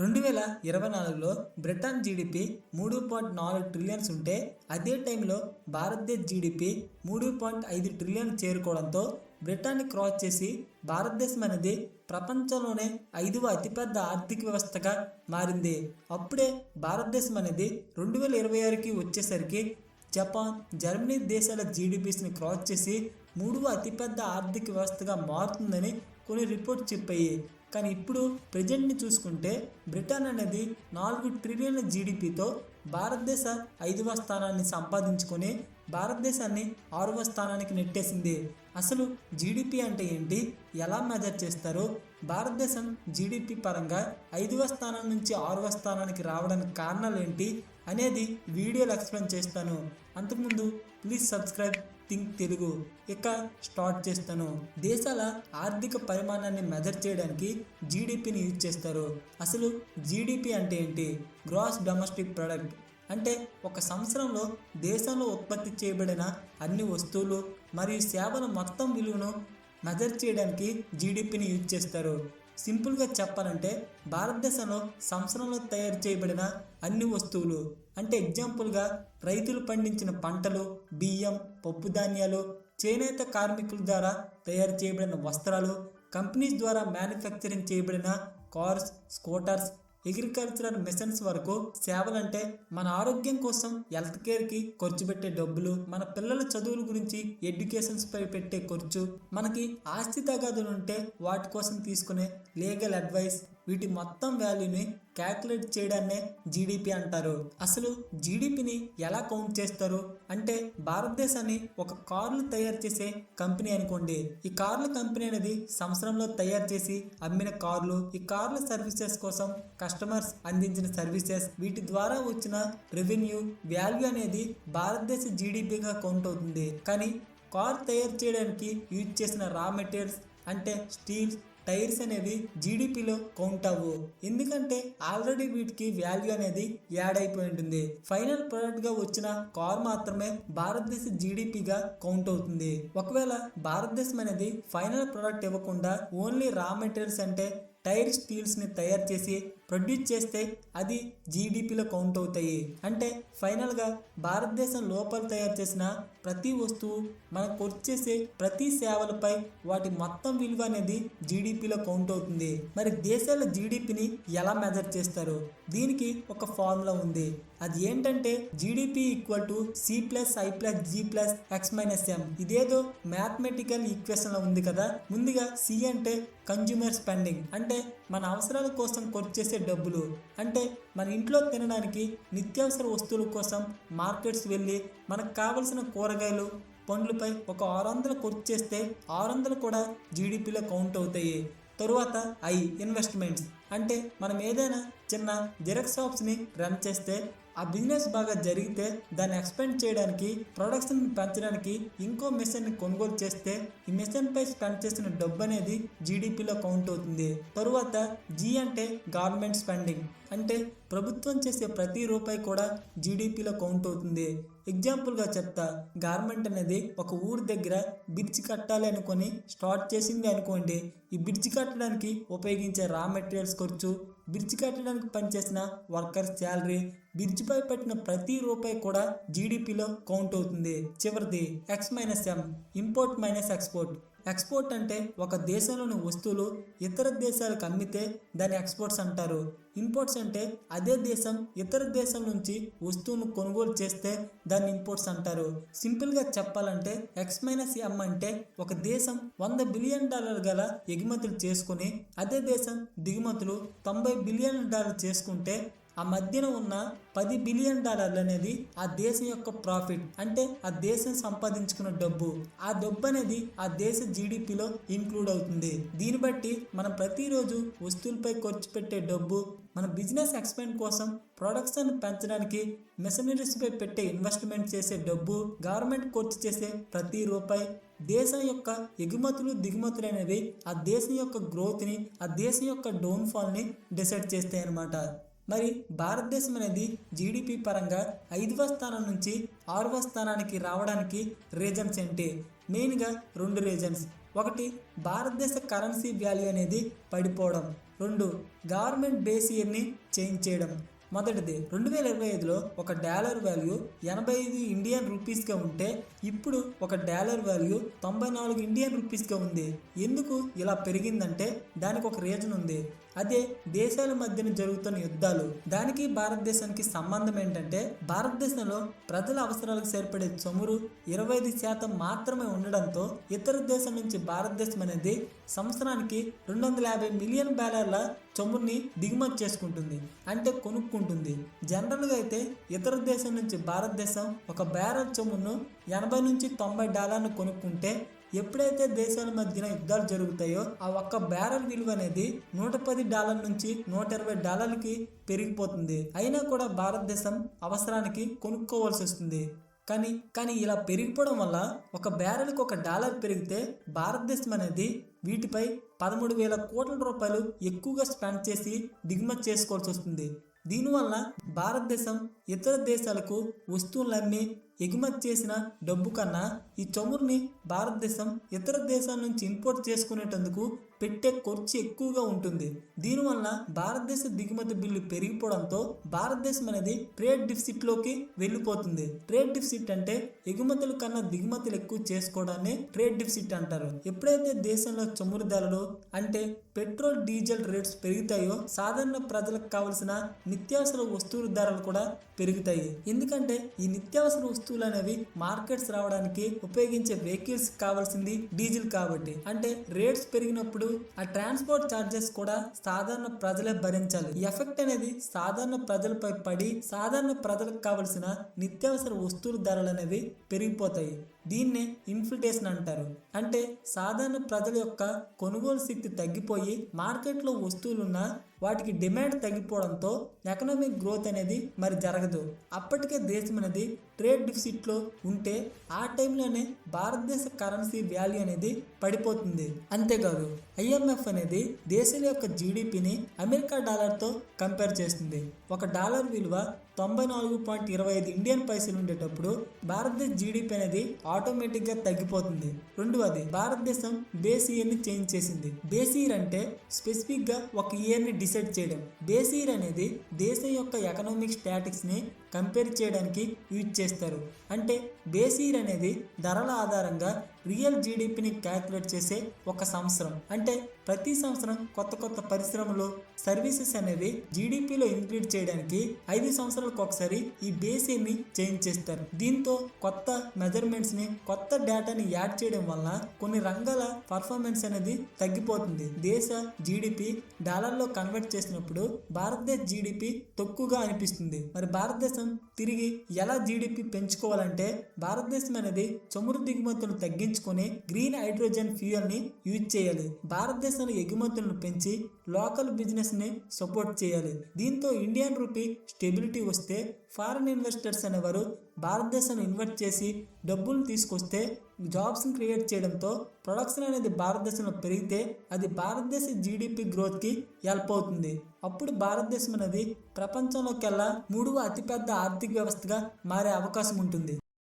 2024లో Britain GDP 3.4 trillions ఉంటే అదే టైంలో భారతదేశ జీడిపి 3.5 ట్రిలియన్ చేరుకోవడంతో బ్రిటన్ని క్రాస్ చేసి భారతదేశం అనేది ప్రపంచంలోనే 5వ అతిపెద్ద ఆర్థిక వ్యవస్థగా మారింది. అప్పుడే భారతదేశం అనేది 2026కి వచ్చేసరికి జపాన్, జర్మనీ దేశాల జీడిపిస్ని క్రాస్ చేసి 3వ అతిపెద్ద ఆర్థిక వ్యవస్థగా మారుతుందని కొన్ని రిపోర్ట్స్ చెప్పాయి. కానీ ఇప్పుడు ప్రజెంట్ని చూసుకుంటే బ్రిటన్ అనేది 4 ట్రిలియన్ల జీడిపితో భారతదేశ 5వ స్థానాన్ని సంపాదించుకొని భారతదేశాన్ని 6వ స్థానానికి నెట్టేసింది. అసలు జీడిపి అంటే ఏంటి, ఎలా మెజర్ చేస్తారు, భారతదేశం జీడిపి పరంగా 5వ స్థానం నుంచి 6వ స్థానానికి రావడానికి కారణాలు ఏంటి అనేది వీడియోలో ఎక్స్ప్లెయిన్ చేస్తాను. అంతకుముందు ప్లీజ్ సబ్స్క్రైబ్ థింక్ తెలుగు. ఇక స్టార్ట్ చేస్తాను. దేశాల ఆర్థిక పరిమాణాన్ని మెజర్ చేయడానికి జీడిపిని యూజ్ చేస్తారు. అసలు జీడిపి అంటే ఏంటి? Gross domestic product. అంటే ఒక సంవత్సరంలో దేశంలో ఉత్పత్తి చేయబడిన అన్ని వస్తువులు మరియు సేవల మొత్తం విలువను మెజర్ చేయడానికి జీడిపిని యూజ్ చేస్తారు. సింపుల్గా చెప్పాలంటే భారతదేశంలో సంవత్సరంలో తయారు చేయబడిన అన్ని వస్తువులు అంటే ఎగ్జాంపుల్గా రైతులు పండించిన పంటలు, బియ్యం, పప్పు ధాన్యాలు, చేనేత కార్మికుల ద్వారా తయారు చేయబడిన వస్త్రాలు, కంపెనీస్ ద్వారా మ్యానుఫ్యాక్చరింగ్ చేయబడిన కార్స్, స్కూటర్స్, అగ్రికల్చరల్ మిషన్స్ వరకు సేవలంటే మన ఆరోగ్యం కోసం హెల్త్ కేర్కి ఖర్చు పెట్టే డబ్బులు, మన పిల్లల చదువుల గురించి ఎడ్యుకేషన్స్ పై పెట్టే ఖర్చు, మనకి ఆస్తి తగాదులు ఉంటే వాటి కోసం తీసుకునే లీగల్ అడ్వైస్, వీటి మొత్తం వాల్యూని క్యాల్కులేట్ చేయడాన్నే జీడిపి అంటారు. అసలు జీడిపిని ఎలా కౌంట్ చేస్తారు అంటే భారతదేశాన్ని ఒక కార్లు తయారు చేసే కంపెనీ అనుకోండి. ఈ కార్ల కంపెనీ అనేది సంవత్సరంలో తయారు చేసి అమ్మిన కార్లు, ఈ కార్ల సర్వీసెస్ కోసం కస్టమర్స్ అందించిన సర్వీసెస్, వీటి ద్వారా వచ్చిన రెవెన్యూ వాల్యూ అనేది భారతదేశ జీడిపిగా కౌంట్ అవుతుంది. కానీ కార్ తయారు చేయడానికి యూజ్ చేసిన రా మెటీరియల్స్ అంటే స్టీల్, టైర్స్ అనేవి జీడిపిలో కౌంట్ అవ్వు. ఎందుకంటే ఆల్రెడీ వీటికి వాల్యూ అనేది యాడ్ అయిపోయి ఉంటుంది. ఫైనల్ ప్రోడక్ట్ గా వచ్చిన కార్ మాత్రమే భారతదేశ జీడిపిగా కౌంట్ అవుతుంది. ఒకవేళ భారతదేశం అనేది ఫైనల్ ప్రోడక్ట్ ఇవ్వకుండా ఓన్లీ రా మెటీరియల్స్ అంటే టైర్, స్టీల్స్ ని తయారు చేసి ప్రొడ్యూస్ చేస్తే అది జీడిపిలో కౌంట్ అవుతాయి. అంటే ఫైనల్గా భారతదేశం లోపల తయారు చేసిన ప్రతి వస్తువు, మనకు వచ్చేసే ప్రతి సేవలపై వాటి మొత్తం విలువ అనేది జీడిపిలో కౌంట్ అవుతుంది. మరి దేశాల జీడిపిని ఎలా మెజర్ చేస్తారు? దీనికి ఒక ఫార్ములా ఉంది. అది ఏంటంటే జీడిపి ఈక్వల్ టు C+I+G+X-M. ఇదేదో మ్యాథమెటికల్ ఈక్వేషన్ లో ఉంది కదా. ముందుగా సి అంటే కన్జ్యూమర్ స్పెండింగ్, అంటే మన అవసరాల కోసం ఖర్చు చేసే డబ్బులు. అంటే మన ఇంట్లో తినడానికి నిత్యావసర వస్తువుల కోసం మార్కెట్స్ వెళ్ళి మనకు కావలసిన కూరగాయలు, పండ్లపై ఒక 600 ఖర్చు చేస్తే 600 కూడా జీడిపిలో కౌంట్ అవుతాయి. తరువాత ఐ ఇన్వెస్ట్మెంట్స్, అంటే మనం ఏదైనా చిన్న జిరాక్స్ షాప్స్ని రన్ చేస్తే ఆ బిజినెస్ బాగా జరిగితే దాన్ని ఎక్స్పెండ్ చేయడానికి, ప్రొడక్షన్ పెంచడానికి ఇంకో మిషన్ని కొనుగోలు చేస్తే ఈ మిషన్ పై స్పెండ్ చేసిన డబ్బు అనేది జీడిపిలో కౌంట్ అవుతుంది. తరువాత జీ అంటే గవర్నమెంట్ స్పెండింగ్, అంటే ప్రభుత్వం చేసే ప్రతి రూపాయి కూడా జీడిపిలో కౌంట్ అవుతుంది. ఎగ్జాంపుల్గా చెప్తా, గవర్నమెంట్ అనేది ఒక ఊరి దగ్గర బ్రిడ్జ్ కట్టాలి అనుకొని స్టార్ట్ చేసింది అనుకోండి. ఈ బ్రిడ్జ్ కట్టడానికి ఉపయోగించే రా మెటీరియల్స్ ఖర్చు, బ్రిడ్జ్ కట్టడానికి పనిచేసిన వర్కర్స్ శాలరీ, బ్రిడ్జ్ పై పెట్టిన ప్రతి రూపాయి కూడా జీడిపిలో కౌంట్ అవుతుంది. చివరిది X-M, import minus export. Export అంటే ఒక దేశంలోని వస్తువులు ఇతర దేశాలకు అమ్మితే దాన్ని ఎక్స్పోర్ట్స్ అంటారు. ఇంపోర్ట్స్ అంటే అదే దేశం ఇతర దేశం నుంచి వస్తువును కొనుగోలు చేస్తే దాన్ని ఇంపోర్ట్స్ అంటారు. సింపుల్గా చెప్పాలంటే X-M అంటే ఒక దేశం $100 బిలియన్ గల ఎగుమతులు చేసుకుని అదే దేశం దిగుమతులు $90 బిలియన్ చేసుకుంటే ఆ మధ్యన ఉన్న $10 బిలియన్ అనేది ఆ దేశం యొక్క ప్రాఫిట్, అంటే ఆ దేశం సంపాదించుకున్న డబ్బు. ఆ డబ్బు అనేది ఆ దేశ జీడిపిలో ఇంక్లూడ్ అవుతుంది. దీన్ని బట్టి మనం ప్రతిరోజు వస్తువులపై ఖర్చు పెట్టే డబ్బు, మన బిజినెస్ ఎక్స్పెండ్ కోసం, ప్రొడక్షన్ పెంచడానికి, మెషినరీస్ పై పెట్టే ఇన్వెస్ట్మెంట్ చేసే డబ్బు, గవర్నమెంట్ ఖర్చు చేసే ప్రతి రూపాయి, దేశం యొక్క ఎగుమతులు, దిగుమతులు అనేవి ఆ దేశం యొక్క గ్రోత్ని, ఆ దేశం యొక్క డౌన్ఫాల్ని డిసైడ్ చేస్తాయి అన్నమాట. మరి భారతదేశం అనేది జీడిపి పరంగా 5వ స్థానం నుంచి 6వ స్థానానికి రావడానికి రీజన్స్ ఏంటి? మెయిన్గా 2 రీజన్స్. ఒకటి, భారతదేశ కరెన్సీ వాల్యూ అనేది పడిపోవడం. 2, గవర్నమెంట్ బేస్ ఇయర్ని చేంజ్ చేయడం. మొదటిది, 2025లో ఒక డాలర్ వాల్యూ 85 ఇండియన్ రూపీస్గా ఉంటే ఇప్పుడు ఒక డాలర్ వాల్యూ 94 ఇండియన్ రూపీస్గా ఉంది. ఎందుకు ఇలా పెరిగిందంటే దానికి ఒక రీజన్ ఉంది. అదే దేశాల మధ్యన జరుగుతున్న యుద్ధాలు. దానికి భారతదేశానికి సంబంధం ఏంటంటే భారతదేశంలో ప్రజల అవసరాలకు సరిపడే చమురు 25% మాత్రమే ఉండడంతో ఇతర దేశం నుంచి భారతదేశం అనేది సంవత్సరానికి 250 మిలియన్ బ్యారెల్ల చమురుని దిగుమతి చేసుకుంటుంది, అంటే కొనుక్కుంటుంది. జనరల్గా అయితే ఇతర దేశం నుంచి భారతదేశం ఒక బ్యారెల్ చమురును 80 నుంచి 90 డాలర్లు కొనుక్కుంటే ఎప్పుడైతే దేశాల మధ్యన యుద్ధాలు జరుగుతాయో ఆ ఒక్క బ్యారెల్ విలువ అనేది 110 డాలర్ల నుంచి 120 డాలర్లకి పెరిగిపోతుంది. అయినా కూడా భారతదేశం అవసరానికి కొనుక్కోవాల్సి వస్తుంది. కానీ ఇలా పెరిగిపోవడం వల్ల ఒక బ్యారెల్కి $1 పెరిగితే భారతదేశం అనేది వీటిపై 13,000 కోట్ల రూపాయలు ఎక్కువగా స్పెండ్ చేసి దిగుమతి చేసుకోవాల్సి వస్తుంది. దీనివల్ల భారతదేశం ఇతర దేశాలకు వస్తువులు అమ్మి ఎగుమతి చేసిన డబ్బు కన్నా ఈ చమురుని భారతదేశం ఇతర దేశాల నుంచి ఇంపోర్ట్ చేసుకునేటందుకు పెట్టే ఖర్చు ఎక్కువగా ఉంటుంది. దీనివల్ల భారతదేశ దిగుమతి బిల్లు పెరిగిపోవడంతో భారతదేశం అనేది ట్రేడ్ డిఫిసిట్లోకి వెళ్ళిపోతుంది. ట్రేడ్ డిఫిసిట్ అంటే ఎగుమతుల కన్నా దిగుమతులు ఎక్కువ చేసుకోవడాన్ని ట్రేడ్ డిఫిసిట్ అంటారు. ఎప్పుడైతే దేశంలో చమురు ధరలు అంటే పెట్రోల్ డీజిల్ రేట్స్ పెరుగుతాయో సాధారణ ప్రజలకు కావలసిన నిత్యావసర వస్తువుల ధరలు కూడా పెరుగుతాయి. ఎందుకంటే ఈ నిత్యావసర వస్తువులు అనేవి మార్కెట్స్ రావడానికి ఉపయోగించే వెహికల్స్ కావాల్సింది డీజిల్ కాబట్టి. అంటే రేట్స్ పెరిగినప్పుడు ఆ ట్రాన్స్పోర్ట్ ఛార్జెస్ కూడా సాధారణ ప్రజలే భరించాలి. ఈ ఎఫెక్ట్ అనేది సాధారణ ప్రజలపై పడి సాధారణ ప్రజలకు కావలసిన నిత్యావసర వస్తువుల ధరలు అనేవి పెరిగిపోతాయి. దీన్నే ఇన్ఫ్లేషన్ అంటారు. అంటే సాధారణ ప్రజల యొక్క కొనుగోలు శక్తి తగ్గిపోయి మార్కెట్లో వస్తువులున్నా వాటికి డిమాండ్ తగ్గిపోవడంతో ఎకనామిక్ గ్రోత్ అనేది మరి జరగదు. అప్పటికే దేశం అనేది ట్రేడ్ డిఫిసిట్లో ఉంటే ఆ టైంలోనే భారతదేశ కరెన్సీ వాల్యూ అనేది పడిపోతుంది. అంతేకాదు IMF అనేది దేశాల యొక్క జీడిపిని అమెరికా డాలర్తో కంపేర్ చేస్తుంది. ఒక డాలర్ విలువ 94.25 ఇండియన్ పైసలు ఉండేటప్పుడు భారతదేశ జీడిపి అనేది ఆటోమేటిక్గా తగ్గిపోతుంది. రెండవది, భారతదేశం బేస్ ఇయర్ని చేంజ్ చేసింది. బేస్ ఇయర్ అంటే స్పెసిఫిక్గా ఒక ఇయర్ని డిసైడ్ చేయడం. బేస్ ఇయర్ అనేది దేశం యొక్క ఎకనామిక్ స్టాటిక్స్ని కంపేర్ చేయడానికి యూజ్ చేస్తారు. అంటే బేస్ ఇయర్ అనేది ధరల ఆధారంగా రియల్ జీడిపిని క్యాల్కులేట్ చేసే ఒక సంవత్సరం. అంటే ప్రతి సంవత్సరం కొత్త పరిశ్రమలు సర్వీసెస్ అనేవి జీడిపిలో ఇంక్లూడ్ చేయడానికి 5 సంవత్సరాలకు ఒకసారి ఈ బేస్ ఇయర్ని చేంజ్ చేస్తారు. దీంతో కొత్త మెజర్మెంట్స్ ని కొత్త డేటాని యాడ్ చేయడం వల్ల కొన్ని రంగాల పర్ఫార్మెన్స్ అనేది తగ్గిపోతుంది. దేశ జీడిపి డాలర్లో కన్వర్ట్ చేసినప్పుడు భారతదేశ జీడిపి తక్కువగా అనిపిస్తుంది. మరి భారతదేశం తిరిగి ఎలా జీడిపి పెంచుకోవాలంటే భారతదేశం అనేది చమురు దిగుమతులను తగ్గించుకొని గ్రీన్ హైడ్రోజన్ ఫ్యూయల్ ని యూజ్ చేయాలి. భారతదేశంలో ఎగుమతులను పెంచి లోకల్ బిజినెస్ ని సపోర్ట్ చేయాలి. దీంతో ఇండియన్ రూపీ స్టెబిలిటీ వస్తే ఫారిన్ ఇన్వెస్టర్స్ అనేవారు భారతదేశంలో ఇన్వెస్ట్ చేసి డబ్బులు తీసుకొస్తే జాబ్స్ని క్రియేట్ చేయడంతో ప్రొడక్షన్ అనేది భారతదేశంలో పెరిగితే అది భారతదేశ జీడిపి గ్రోత్కి హెల్ప్ అవుతుంది. అప్పుడు భారతదేశం అనేది ప్రపంచంలోకెల్లా 3వ అతిపెద్ద ఆర్థిక వ్యవస్థగా మారే అవకాశం ఉంటుంది.